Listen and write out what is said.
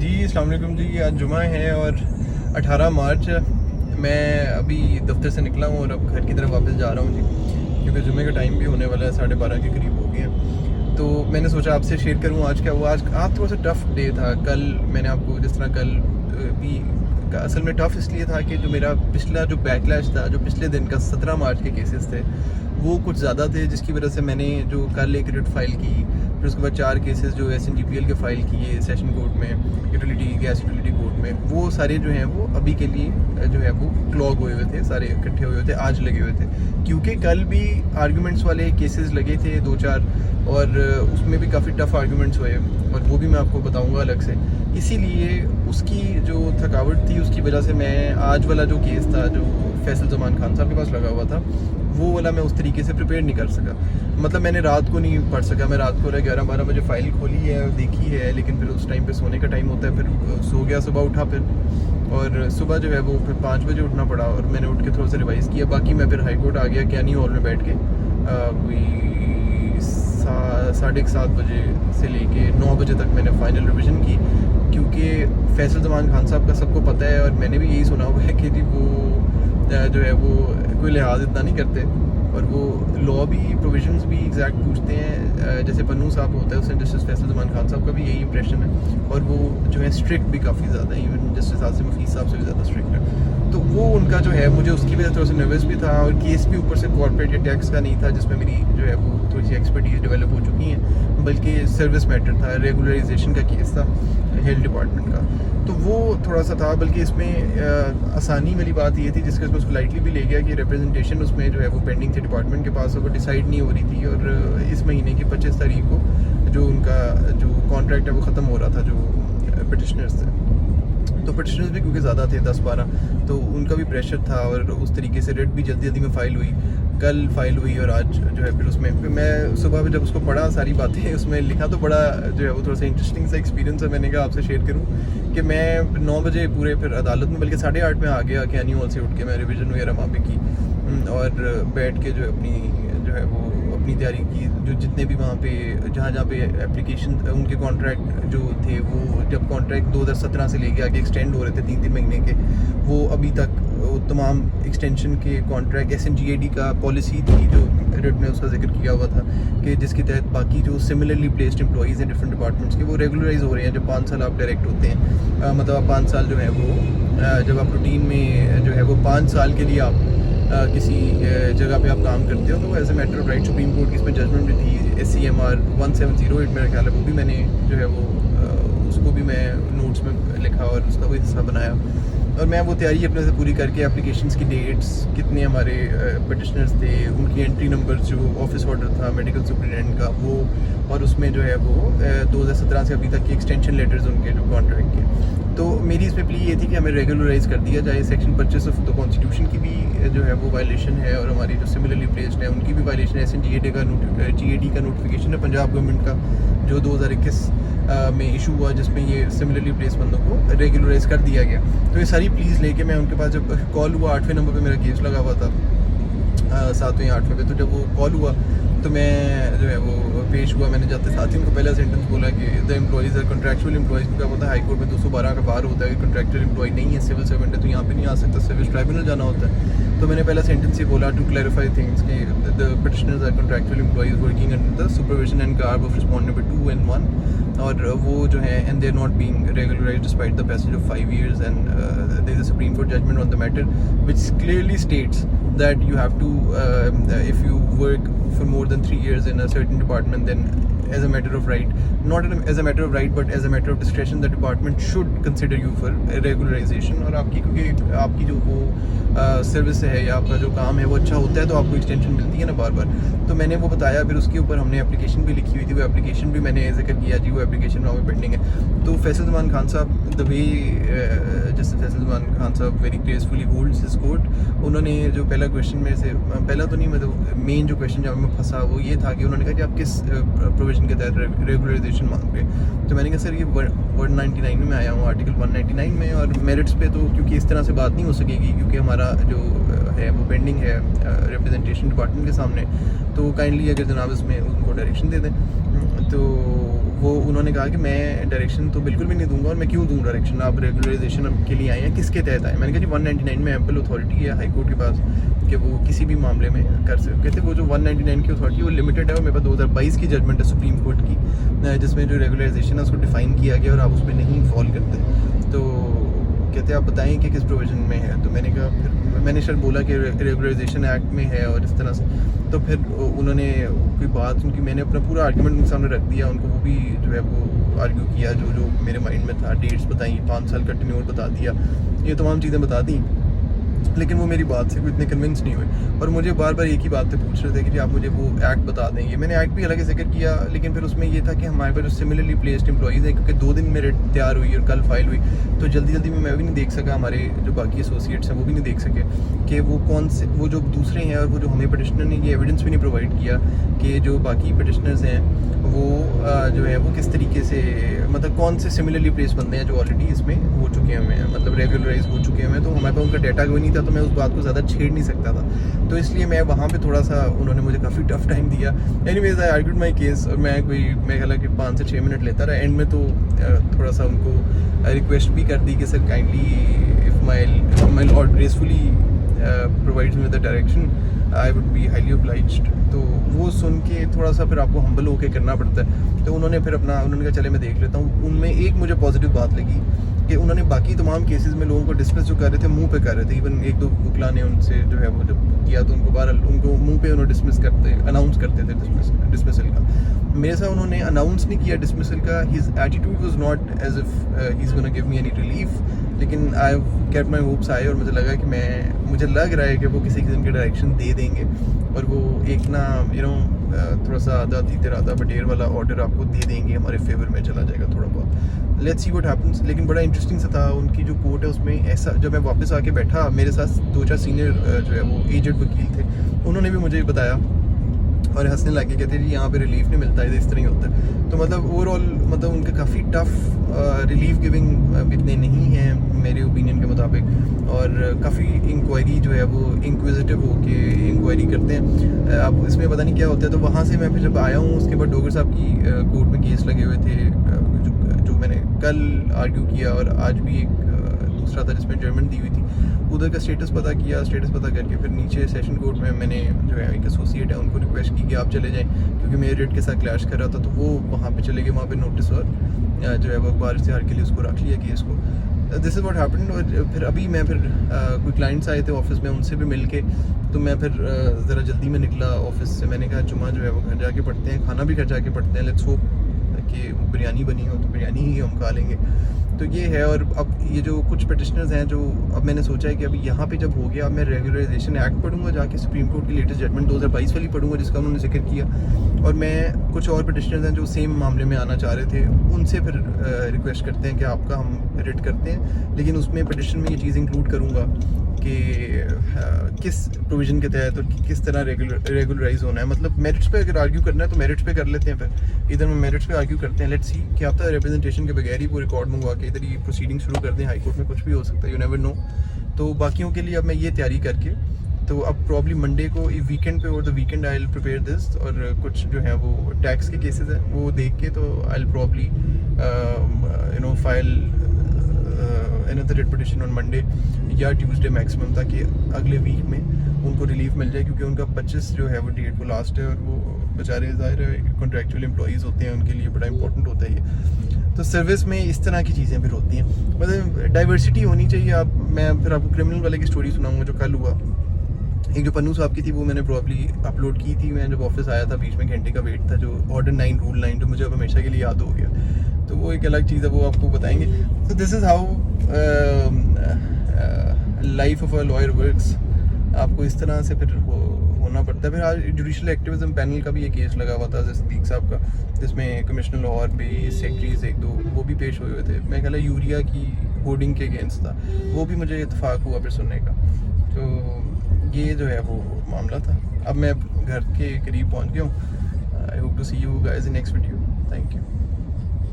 जी अस्सलाम वालेकुम जी। आज जुमा है और 18 मार्च मैं अभी दफ्तर से निकला हूँ और अब घर की तरफ वापस जा रहा हूँ जी, क्योंकि जुमे का टाइम भी होने वाला है, 12:30 के करीब हो गए हैं। तो मैंने सोचा आपसे शेयर करूँ आज क्या हुआ। आज थोड़ा सा टफ़ डे था। कल मैंने आपको जिस तरह कल भी असल में टफ़ इसलिए था कि जो मेरा पिछला जो बैकलैश था, जो पिछले दिन का 17 मार्च के केसेस थे वो कुछ ज़्यादा थे, जिसकी वजह से मैंने जो कल एक रिट फाइल की, फिर उसके बाद 4 केसेस जो SNGPL के फ़ाइल किए सेशन कोर्ट में, गैस यूटिलिटी कोर्ट में, वो सारे जो हैं वो अभी के लिए जो है वो क्लॉग हुए हुए थे, सारे इकट्ठे हुए हुए थे, आज लगे हुए थे। क्योंकि कल भी आर्गूमेंट्स वाले केसेस लगे थे 2-4 और उसमें भी काफ़ी टफ़ आर्गूमेंट्स हुए और वो भी मैं आपको बताऊंगा अलग से। इसीलिए उसकी जो थकावट थी उसकी वजह से मैं आज वाला जो केस था जो फैसल ज़मान खान साहब के पास लगा हुआ था वो वाला मैं उस तरीके से प्रिपेयर नहीं कर सका। मतलब मैंने रात को नहीं पढ़ सका। मैं रात को 11-12 बजे फ़ाइल खोली है और देखी है, लेकिन फिर उस टाइम पे सोने का टाइम होता है, फिर सो गया, सुबह उठा फिर, और सुबह जो है वो फिर 5 बजे उठना पड़ा और मैंने उठ के थोड़ा सा रिवाइज़ किया। बाकी मैं फिर हाई कोर्ट आ गया कैनी हॉल में बैठ के कोई 7:30 बजे से लेके 9 बजे तक मैंने फ़ाइनल रिविज़न की, क्योंकि फैसल ज़मान खान साहब का सबको पता है और मैंने भी यही सुना हुआ है कि जी वो जो है वो कोई लिहाज इतना नहीं करते और वो लॉ भी प्रोविजंस भी एग्जैक्ट पूछते हैं। जैसे पन्नू साहब होता है उससे जस्टिस फैसल ज़मान खान साहब का भी यही इंप्रेशन है और वो जो है स्ट्रिक्ट भी काफ़ी ज़्यादा है, इवन जस्टिस आसिम हफीज़ साहब से भी ज़्यादा स्ट्रिक्ट है। तो वो उनका जो है, मुझे उसकी वजह से थोड़ा सा नर्वस भी था और केस भी ऊपर से कॉर्पोरेट या टैक्स का नहीं था जिसमें मेरी जो है वो थोड़ी सी एक्सपर्टीज डेवलप हो चुकी हैं, बल्कि सर्विस मैटर था, रेगुलराइजेशन का केस था हेल्थ डिपार्टमेंट का। तो वो थोड़ा सा था, बल्कि इसमें आसानी वाली बात ये थी जिसके उसमें उसको लाइटली भी ले गया कि रिप्रेजेंटेशन उसमें जो है वो पेंडिंग थी डिपार्टमेंट के पास और वो डिसाइड नहीं हो रही थी, और इस महीने की 25 तारीख को जो उनका जो कॉन्ट्रैक्ट है वो ख़त्म हो रहा था जो पिटिशनर्स थे। तो पिटिशनर्स भी क्योंकि ज़्यादा थे 10-12, तो उनका भी प्रेशर था और उस तरीके से रेट भी जल्दी जल्दी में फ़ाइल हुई, कल फाइल हुई और आज जो है फिर उसमें मैं सुबह में जब उसको पढ़ा सारी बातें उसमें लिखा तो बड़ा जो है वो थोड़ा सा इंटरेस्टिंग सा एक्सपीरियंस है। मैंने कहा आपसे शेयर करूं कि मैं 9 बजे पूरे फिर अदालत में, बल्कि 8:30 में आ गया कैनी हॉल से उठ के, मैं रिवीजन वगैरह वहाँ पे की और बैठ के जो अपनी जो है वो अपनी तैयारी की। जो जितने भी वहाँ पे जहाँ पे एप्लीकेशन उनके कॉन्ट्रैक्ट जो थे, वो जब कॉन्ट्रैक्ट 2017 से लेके आगे एक्सटेंड हो रहे थे 3-3 महीने के, वो अभी तक तमाम एक्सटेंशन के कॉन्ट्रैक्ट SNGAD का पॉलिसी थी जो रेड ने उसका जिक्र किया हुआ था कि जिसके तहत बाकी जो सिमिलरली प्लेस्ड एम्प्लॉइज़ हैं डिफरेंट डिपार्टमेंट्स के वो रेगुलराइज हो रहे हैं। जब 5 साल आप डायरेक्ट होते हैं, मतलब आप 5 साल जो है वो जब आप रूटीन में जो है वो 5 साल के लिए आप किसी जगह पे आप काम करते हो, तो वो as a matter of right supreme court की इसमें जजमेंट भी थी SCMR 1708 मेरा ख्याल है, वो भी मैंने जो है वो उसको भी मैं नोट्स में लिखा और उसका कोई हिस्सा बनाया। और मैं वो तैयारी अपने से पूरी करके एप्लीकेशंस की डेट्स, कितने हमारे पिटिशनर्स थे, उनकी एंट्री नंबर, जो ऑफिस ऑर्डर था मेडिकल सुपरिटेंडेंट का वो, और उसमें जो है वो 2017 से अभी तक के एक्सटेंशन लेटर्स उनके जो कॉन्ट्रैक्ट के। तो मेरी इसमें प्ली ये थी कि हमें रेगुलराइज कर दिया जाए। सेक्शन 25 ऑफ द कॉन्स्टिट्यूशन की भी जो है वो वायलेशन है और हमारी जो सिमिलरली प्लेस्ड है उनकी भी वायलेशन है। SNGAD का नोटिफिकेशन है पंजाब गवर्नमेंट का जो 2021 में इशू हुआ, जिसमें ये सिमिलरली प्लेस बंदों को रेगुलराइज कर दिया गया। तो ये सारी प्लीज़ लेके मैं उनके पास, जब कॉल हुआ 8वें नंबर पे मेरा केस लगा हुआ था 7वें 8वें पे, तो जब वो कॉल हुआ तो मैं जो है वो पेश हुआ। मैंने जाते साथ ही उनको पहला सेंटेंस बोला कि the employees are contractual employees, क्योंकि पता है हाई कोर्ट में 212 का बार होता है कि कॉन्ट्रैक्चुअल एम्प्लॉय नहीं है, सिविल सर्वेंट है, तो यहाँ पे नहीं आ सकता, सिविल ट्राइब्यूनल जाना होता है। तो मैंने पहला सेंटेंस ही बोला टू क्लैरिफाई थिंग्स कि the petitioners are contractual employees working under the supervision and garb of respondent number 2 and 1, और वो जो है and they are not being regularised despite the passage of 5 years and there is a Supreme Court judgment on the matter which clearly states that you have to if you work for more than 3 years in a certain department, then as a matter of right, not as a matter of right but as a matter of discretion, the department should consider you for regularization। और आपकी क्योंकि आपकी जो वो service है या आपका जो काम है वो अच्छा होता है तो आपको एक्सटेंशन मिलती है ना बार बार। तो मैंने वो बताया, फिर उसके ऊपर हमने एप्लीकेशन भी लिखी हुई थी, वो एप्लीकेशन भी मैंने जिक्र किया जी, वो एप्लीकेशन वहाँ पे पेंडिंग है। तो फैसल ज़मान खान साहब द वे जस्टिस फैसल ज़मान खान साहब very gracefully holds his court, उन्होंने जो पहला क्वेश्चन में से, पहला तो नहीं मतलब मेन जो क्वेश्चन जहाँ मैं फंसा वो ये था कि उन्होंने कहा कि आप किस प्रोविजन के तहत रेगुलराइजेशन मांग रहे हैं। तो मैंने कहा सर ये 199 में आया हूँ, आर्टिकल 199 में, और मेरिट्स पे तो क्योंकि इस तरह से बात नहीं हो सकेगी क्योंकि हमारा जो है वो पेंडिंग है रिप्रेजेंटेशन डिपार्टमेंट के सामने, तो काइंडली अगर जनाब इसमें उनको डायरेक्शन दे दें। तो वो उन्होंने कहा कि मैं डायरेक्शन तो बिल्कुल भी नहीं दूंगा, और मैं क्यों दूँ डायरेक्शन, आप रेगुलराइजेशन के लिए आए हैं, किसके तहत आए। मैंने कहा जी 199 में एम्पल अथॉरिटी है हाई कोर्ट के पास कि वो किसी भी मामले में कर सकते। कहते वो जो 199 की अथॉरिटी वो लिमिटेड है, और मेरे पास 2022 की जजमेंट है सुप्रीम कोर्ट की जिसमें जो रेगुलराइजेशन है उसको डिफाइन किया गया और आप उसमें नहीं फॉल करते। तो कहते आप बताएं कि किस प्रोविजन में है। तो मैंने कहा, फिर मैंने शायद बोला कि रेगुलराइजेशन एक्ट में है और इस तरह से। तो फिर उन्होंने कोई बात उनकी, मैंने अपना पूरा आर्ग्यूमेंट उनके सामने रख दिया, उनको वो भी जो है वो आर्ग्यू किया जो जो मेरे माइंड में था, डेट्स बताई, 5 साल का टेन्योर बता दिया, ये तमाम चीज़ें बता दी। लेकिन वो मेरी बात से कोई इतने कन्विंस नहीं हुए, और मुझे बार बार एक ही बात पे पूछ रहे थे कि आप मुझे वो एक्ट बता देंगे। मैंने एक्ट भी हालांकि जिक्र किया, लेकिन फिर उसमें ये था कि हमारे पास जो सिमिलरली प्लेस्ड एम्प्लॉइज़ हैं, क्योंकि 2 दिन में रेट तैयार हुई और कल फाइल हुई, तो जल्दी जल्दी में मैं भी नहीं देख सका, हमारे जो बाकी एसोसिएट्स हैं वो भी नहीं देख सके कि वो कौन से, वो जो दूसरे हैं, और वो जो हमें पटिशनर ने ये एविडेंस भी नहीं प्रोवाइड किया कि जो बाकी पटिशनर्स हैं वो जो है वो किस तरीके से, मतलब कौन से सिमिलरली प्लेस बंदे हैं जो ऑलरेडी इसमें हो चुके हुए हैं, मतलब रेगुलराइज हो चुके हैं। तो हमारे पास उनका डाटा कोई नहीं था, तो मैं उस बात को ज़्यादा छेड़ नहीं सकता था। तो इसलिए मैं वहाँ पे थोड़ा सा, उन्होंने मुझे काफ़ी टफ टाइम दिया। Anyways I argued my case, और मैं ख्याल कि 5 से 6 मिनट लेता रहा। एंड में तो थोड़ा सा उनको रिक्वेस्ट भी कर दी कि sir kindly if my lord gracefully provides me the direction I would be highly obliged. तो वो सुन के थोड़ा सा फिर आपको हम्बल होके करना पड़ता है। तो उन्होंने फिर उन्होंने कहा चले मैं देख लेता हूँ। उनमें एक मुझे पॉजिटिव बात लगी कि उन्होंने बाकी तमाम केसेस में लोगों को डिसमिस जो कर रहे थे मुंह पे कर रहे थे। इवन 1-2 वकला ने उनसे जो है वो जब किया तो उनको बहरहाल उनको मुंह पे उन्होंने अनाउंस करते थे डिसमिसल का। मेरे साथ उन्होंने अनाउंस नहीं किया डिसमिसल का। His attitude was not as if he is gonna give me any relief, लेकिन I kept my hopes high, और मुझे लगा कि मुझे लग रहा है कि वो किसी किस्म की डायरेक्शन दे देंगे, और वो एक ना थोड़ा सा आधा तीतर आधा बटेर वाला ऑर्डर आपको दे देंगे, हमारे फेवर में चला जाएगा थोड़ा बहुत। Let's see what happens. लेकिन बड़ा इंटरेस्टिंग सा था उनकी जो कोर्ट है उसमें ऐसा, जब मैं वापस आके बैठा, मेरे साथ 2-4 सीनियर जो है वो एजेड वकील थे, उन्होंने भी मुझे बताया और हंसने लगे, कहते हैं यहाँ पे रिलीफ नहीं मिलता है, इस तरह ही होता है। तो मतलब ओवरऑल मतलब उनके काफ़ी टफ रिलीफ गिविंग इतने नहीं हैं मेरे ओपिनियन के मुताबिक, और काफ़ी इंक्वायरी जो है वो इंक्विजिटिव होके इंक्वायरी करते हैं। अब इसमें पता नहीं क्या होता है। तो वहाँ से मैं फिर जब आया हूँ उसके बाद डोगर साहब की कोर्ट में केस लगे हुए थे, जो मैंने कल आर्ग्यू किया, और आज भी एक दूसरा था जिसमें जजमेंट दी हुई थी, उधर का स्टेटस पता किया। स्टेटस पता करके फिर नीचे सेशन कोर्ट में मैंने जो है एक एसोसिएट है उनको रिक्वेस्ट की कि आप चले जाएं, क्योंकि मेरे रेट के साथ क्लैश कर रहा था। तो वो वहाँ पे चले गए, वहाँ पे नोटिस और जो है वो अखबार से हार के लिए उसको रख लिया केस को। This is what happened. और फिर अभी मैं कोई क्लाइंट्स आए थे ऑफिस में, उनसे भी मिल के तो मैं फिर ज़रा जल्दी में निकला ऑफिस से। मैंने कहा जुम्मा जो है वो घर जाके पढ़ते हैं, खाना भी घर जाके पढ़ते हैं। लेट्स होप कि बिरयानी बनी हो तो बिरयानी ही हम खा लेंगे। तो ये है। और अब ये जो कुछ पटिशनर्स हैं जो, अब मैंने सोचा है कि अभी यहाँ पे जब हो गया, अब मैं रेगुलराइजेशन एक्ट पढ़ूंगा, जाके सुप्रीम कोर्ट की लेटेस्ट जजमेंट 2022 वाली पढ़ूंगा जिसका उन्होंने जिक्र किया, और मैं कुछ और पटिशनर्स हैं जो सेम मामले में आना चाह रहे थे, उनसे फिर रिक्वेस्ट करते हैं कि आपका हम रिट करते हैं, लेकिन उसमें पटिशन में ये चीज़ इंक्लूड करूँगा कि किस प्रोविज़न के तहत और किस तरह रेगुलराइज होना है। मतलब मेरिट्स पे अगर आर्ग्यू करना है तो मेरिट्स पे कर लेते हैं, फिर इधर में मेरिट्स पे आर्ग्यू करते हैं। लेट्स सी क्या होता है, रिप्रेजेंटेशन के बगैर ही वो रिकॉर्ड मंगवा के इधर ही प्रोसीडिंग शुरू कर दें। हाई कोर्ट में कुछ भी हो सकता है, यू नेवर नो। तो बाकियों के लिए अब मैं ये तैयारी करके, तो अब प्रॉब्ली मंडे को वीकेंड पे, और the weekend I will prepare this, और कुछ जो है वो टैक्स के केसेस हैं वो देख के, तो I will probably file another writ petition on Monday या ट्यूसडे मैक्सिमम, ताकि अगले वीक में उनको रिलीफ मिल जाए, क्योंकि उनका 25 जो है वो डेट को लास्ट है, और वो बेचारे ज़ाहिर है कॉन्ट्रैक्चुअल एम्प्लॉइज़ होते हैं, उनके लिए बड़ा इंपॉर्टेंट होता है ये। तो सर्विस में इस तरह की चीज़ें फिर होती हैं, मतलब डाइवर्सिटी होनी चाहिए। मैं फिर आपको क्रिमिनल वाले की स्टोरी सुनाऊँगा जो कल हुआ। एक जो पन्नू साहब की थी वो मैंने प्रॉब्ली अपलोड की थी, मैं जब ऑफिस आया था, बीच में घंटे का वेट था, जो ऑर्डर 9 रूल 9 जो मुझे अब हमेशा के लिए याद हो गया। तो वो एक अलग चीज़ है, वो आपको बताएंगे। तो this is how life of a lawyer works. आपको इस तरह से फिर होना पड़ता है। फिर आज जुडिशल एक्टिविज्म पैनल का भी एक केस लगा हुआ था सिद्दीक साहब का, जिसमें कमिश्नर लाहौर भी सेक्रेटरीज 1-2 वो भी पेश हुए थे। मैं ख्याल यूरिया की होर्डिंग के अगेंस्ट था, वो भी मुझे इत्तेफाक हुआ फिर सुनने का। तो ये जो है वो मामला था। अब मैं घर के करीब पहुंच गया हूँ। I hope to see you guys in next video. Thank you.